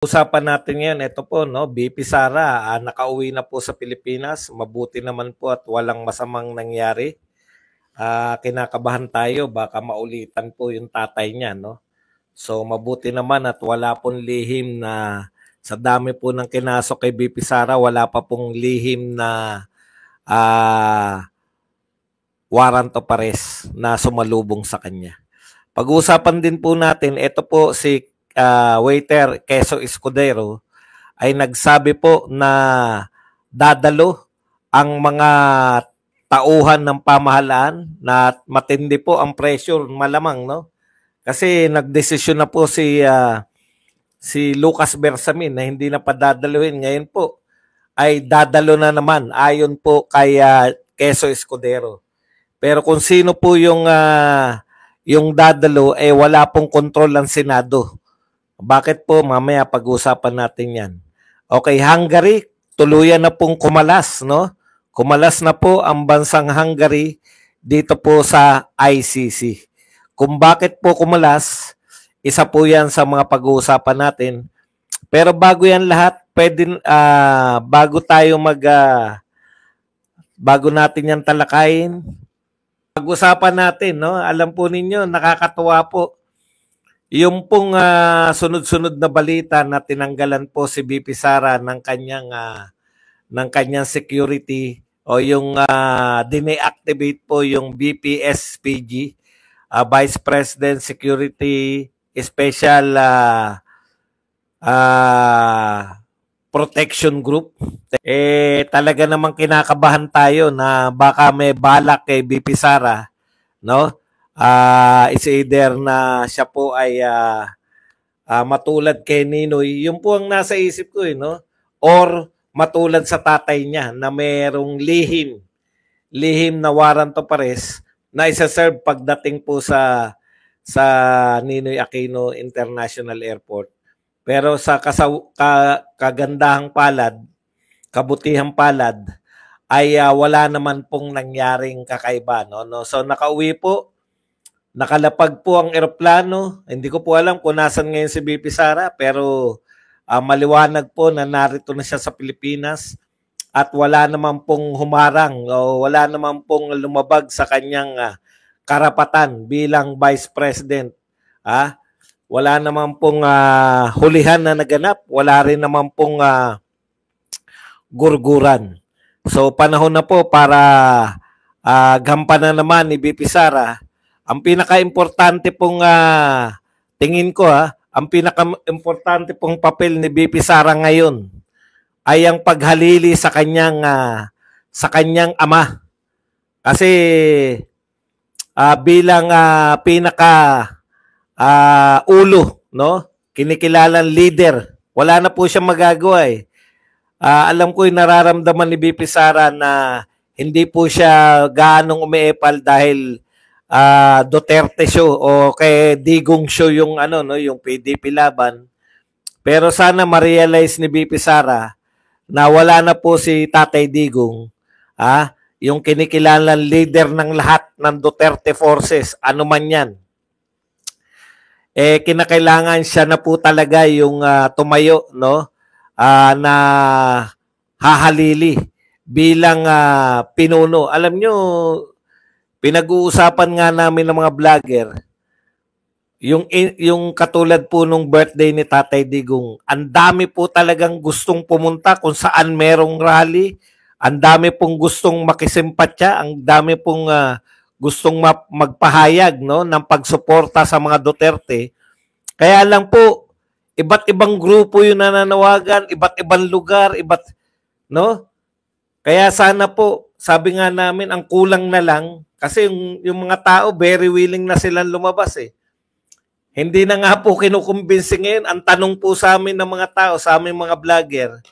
Usapan natin ngayon, ito po, no, BP Sara, nakauwi na po sa Pilipinas. Mabuti naman po at walang masamang nangyari. Kinakabahan tayo, baka maulitan po yung tatay niya, no? So mabuti naman at wala pong lihim na sa dami po ng kinaso kay BP Sara, wala pa pong lihim na warrant of arrest na sumalubong sa kanya. Pag-uusapan din po natin, ito po si waiter Quezon Escudero ay nagsabi po na dadalo ang mga tauhan ng pamahalaan na matindi po ang pressure, malamang, no? Kasi nagdesisyon na po si Lucas Bersamin na hindi na padadaluhin. Ngayon po ay dadalo na naman ayon po kay Quezon Escudero. Pero kung sino po yung dadalo, wala pong kontrol ng Senado. Bakit po? Mamaya pag-usapan natin yan. Okay, Hungary, tuluyan na pong kumalas, no? Kumalas na po ang bansang Hungary dito po sa ICC. Kung bakit po kumalas, isa po yan sa mga pag-uusapan natin. Pero bago yan lahat, bago natin yan talakayin, pag-usapan natin, no? Alam po ninyo, nakakatuwa po. Yung pong sunod-sunod na balita na tinanggalan po si BP Sara ng kanyang security o yung dineactivate po yung BPSPG, Vice President Security Special Protection Group. Talaga namang kinakabahan tayo na baka may balak kay BP Sara, no? It's either na siya po ay matulad kay Ninoy, yun po ang nasa isip ko, no? Or matulad sa tatay niya na mayroong lihim na warrant of arrest na isa-serve pagdating po sa Ninoy Aquino International Airport. Pero sa kagandahang palad, kabutihang palad, ay wala naman pong nangyaring kakaiba, no? So nakauwi po. Nakalapag po ang eroplano. Hindi ko po alam kung nasan ngayon si BP Sara, pero maliwanag po na narito na siya sa Pilipinas at wala naman pong humarang o wala naman pong lumabag sa kanyang karapatan bilang Vice President. Wala naman pong hulihan na naganap. Wala rin naman pong gurguran. So panahon na po para gampanan naman ni BP Sara. Ang pinaka-importante pong tingin ko, ang pinaka-importante pong papel ni BP Sara ngayon ay ang paghalili sa kanyang ama. Kasi bilang pinaka ulo, no? Kinikilalang leader, wala na po siyang magagawa eh. Alam ko yung nararamdaman ni BP Sara na hindi po siya gaanong umiepal dahil Duterte show o kay Digong show yung yung PDP laban. Pero sana ma-realize ni BP Sara na wala na po si Tatay Digong, yung kinikilalang leader ng lahat ng Duterte forces, ano man yan. Kinakailangan siya na po talaga yung tumayo, no? Na hahalili bilang pinuno. Alam nyo, pinag-uusapan nga namin ng mga vlogger, yung katulad po nung birthday ni Tatay Digong, ang dami po talagang gustong pumunta kung saan merong rally, ang dami pong gustong makisimpatya, ang dami pong gustong magpahayag, no, ng pagsuporta sa mga Duterte. Kaya lang po, iba't ibang grupo yung nananawagan, iba't ibang lugar, no? Kaya sana po, sabi nga namin, ang kulang na lang, kasi yung mga tao, very willing na silang lumabas eh. Hindi na nga po kinukumbinsi ngayon. Ang tanong po sa amin ng mga tao, sa aming mga vlogger,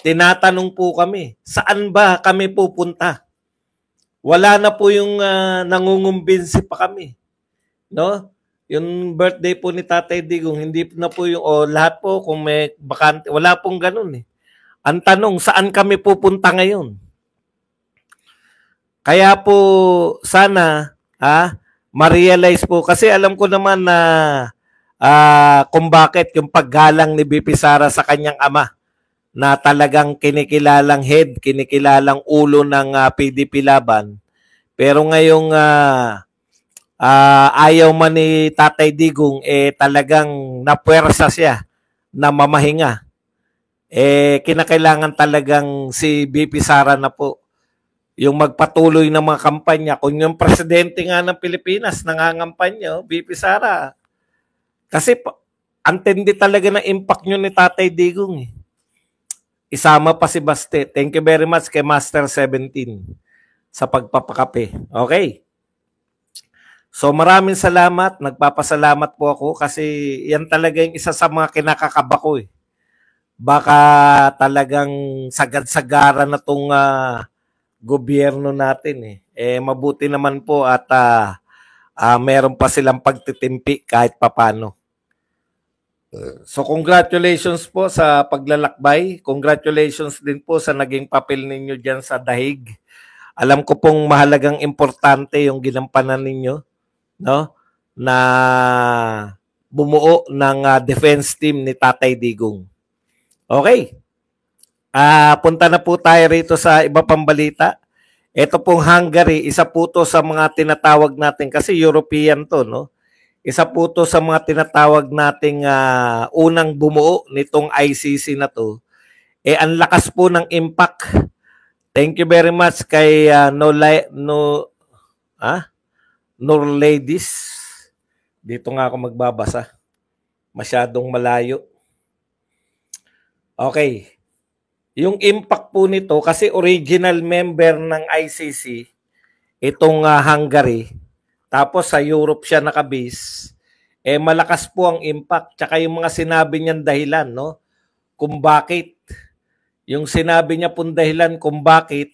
tinatanong po kami, saan ba kami pupunta? Wala na po yung nangungumbinsi pa kami. No? Yung birthday po ni Tatay Digong, hindi na po yung, lahat po kung may bakante, wala pong ganun eh. Ang tanong, saan kami pupunta ngayon? Kaya po sana ma-realize po kasi alam ko naman na kung bakit yung paggalang ni BP Sara sa kanyang ama na talagang kinikilalang head, kinikilalang ulo ng PDP Laban. Pero ngayong ayaw man ni Tatay Digong, talagang napuwersa siya na mamahinga. Kinakailangan talagang si BP Sara na po yung magpatuloy ng mga kampanya. Kung yung presidente nga ng Pilipinas nangangampanya, BP Sara. Kasi ang tindi talaga ng impact nyo ni Tatay Digong. Isama pa si Baste. Thank you very much kay Master 17 sa pagpapakape. Okay. So maraming salamat. Nagpapasalamat po ako kasi yan talaga yung isa sa mga kinakakaba ko. Baka talagang sagad-sagara na tong gobyerno natin. Mabuti naman po at meron pa silang pagtitimpi kahit papano. So congratulations po sa paglalakbay. Congratulations din po sa naging papel ninyo dyan sa dahig. Alam ko pong mahalagang importante yung ginampanan ninyo, no? Na bumuo ng defense team ni Tatay Digong. Okay. Punta na po tayo rito sa iba pang balita. Ito pong Hungary, isa po to sa mga tinatawag natin, kasi European to, no? Isa po to sa mga tinatawag nating unang bumuo nitong ICC na to. Ang lakas po ng impact. Thank you very much kay Norladies. Dito nga ako magbabasa. Masyadong malayo. Okay. Yung impact po nito, kasi original member ng ICC, itong Hungary, tapos sa Europe siya nakabase, malakas po ang impact. Tsaka yung mga sinabi niyang dahilan, no? Kung bakit. Yung sinabi niya pong dahilan kung bakit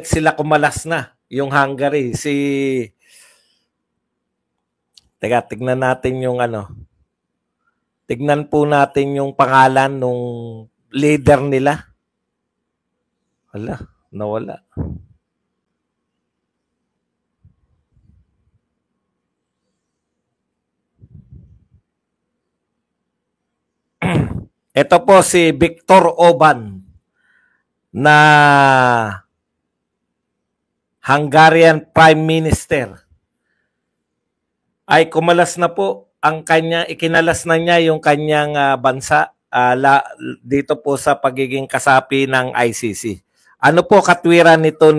sila kumalas na, yung Hungary. Teka, tignan natin yung tignan po natin yung pangalan nung leader nila. Wala, nawala. Ito po si Viktor Orban na Hungarian Prime Minister. Ay kumalas na po ang ikinalas na niya yung kanyang bansa dito po sa pagiging kasapi ng ICC. Ano po katwiran nito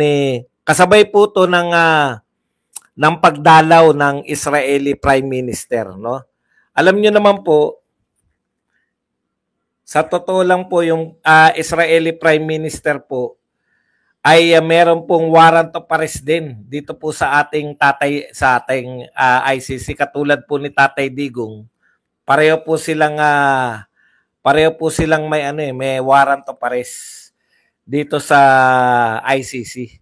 kasabay po to ng pagdalaw ng Israeli Prime Minister, no? Alam niyo naman po, sa totoo lang po yung Israeli Prime Minister po ay meron pong warrant of arrest din dito po sa ating ICC, katulad po ni Tatay Digong. Pareho po silang may warrant of arrest dito sa ICC.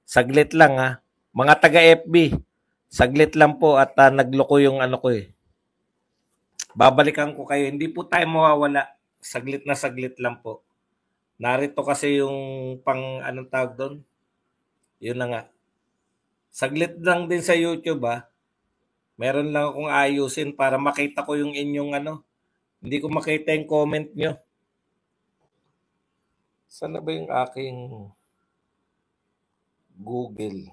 Saglit lang mga taga FB. Saglit lang po at nagloko yung ko . Babalikan ko kayo. Hindi po tayo mawawala. Saglit lang po. Narito kasi yung anong tawag doon? Yun na nga. Saglit lang din sa YouTube Meron lang akong ayusin para makita ko yung inyong Hindi ko makita yung comment nyo. Saan na ba yung aking Google?